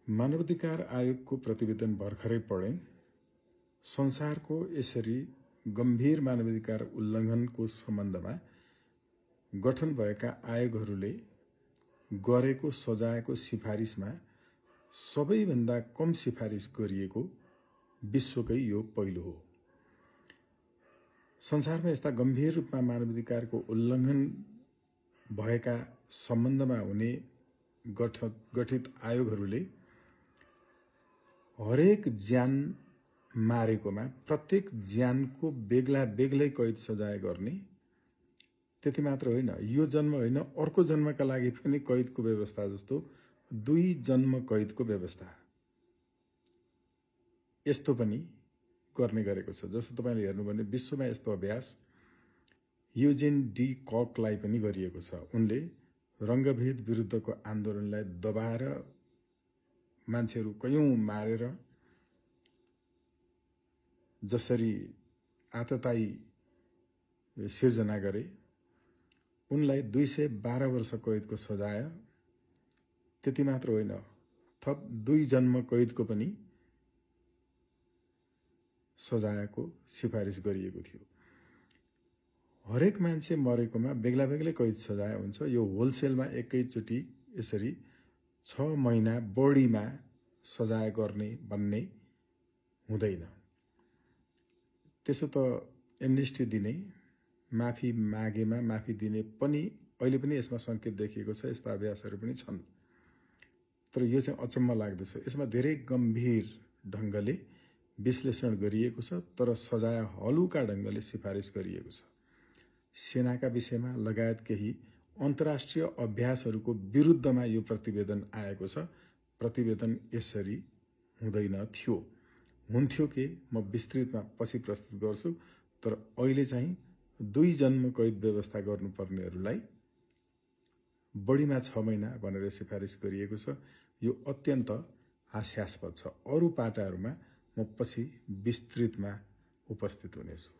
मानवाधिकार आयोगको प्रतिवेदन भर्खरै पढे। संसारको यसरी गम्भीर मानवाधिकार उल्लङ्घनको सम्बन्धमा गठन भएका आयोगहरूले गरेको सजायको सिफारिसमा सबैभन्दा कम सिफारिस गरिएको विश्वकै यो पहिलो हो। संसारमा यस्ता गम्भीर रूपमा मानवाधिकारको उल्लङ्घन भएका सम्बन्धमा हुने गठित आयोगहरूले हरेक ज्यान मारेकोमा प्रत्येक ज्यानको बेग्ला बेग्लै कैद सजाय गर्ने, त्यति मात्र होइन, यो जन्म होइन अर्को जन्मका लागि पनि कैदको व्यवस्था जस्तो 2 जन्म कैदको व्यवस्था यस्तो पनि गर्ने गरेको छ। जस्तो तपाईले हेर्नुभयो भने विश्वमा यस्तो अभ्यास युजेन डी ककलाई पनि गरिएको छ। उनले रङ्गभेद विरुद्धको आन्दोलनलाई दबाएर मान्छेहरू कयौं मारेर जसरी आततायी सिर्जना गरे, उनलाई 212 वर्ष कैदको सजाय, त्यति मात्र होइन, थप 2 जन्म कैदको पनि सजायको सिफारिस गरिएको थियो। हरेक मान्छे मरेकोमा बेग्ला बेग्लै कैद सजाय हुन्छ। यो होलसेलमा एकैचोटि यसरी 6 महिना बढीमा सजाय गर्ने भन्ने हुँदैन। त्यसो त एमनेस्टी दिने, माफी मागेमा माफी दिने पनि अहिले पनि यसमा संकेत देखिएको छ। यस्ता अभ्यासहरू पनि छन्। तर यो चाहिँ अचम्म लाग्दछ। यसमा धेरै गम्भीर ढंगले विश्लेषण गरिएको छ, तर सजाय हलुका ढंगले सिफारिस गरिएको छ। सेनाका विषयमा लगायत केही अन्तर्राष्ट्रिय अभ्यासहरूको विरुद्धमा यो प्रतिवेदन आएको छ। प्रतिवेदन यसरी हुँदैन थियो। हुन्थ्यो के म विस्तृतमा पछि प्रस्तुत गर्छु। तर अहिले चाहिँ 2 जन्म कैद व्यवस्था गर्नुपर्नेहरूलाई बढीमा 6 महिना भनेर सिफारिस गरिएको छ। यो अत्यन्त हास्यास्पद छ। अरू पाटाहरूमा म पछि विस्तृतमा उपस्थित हुनेछु।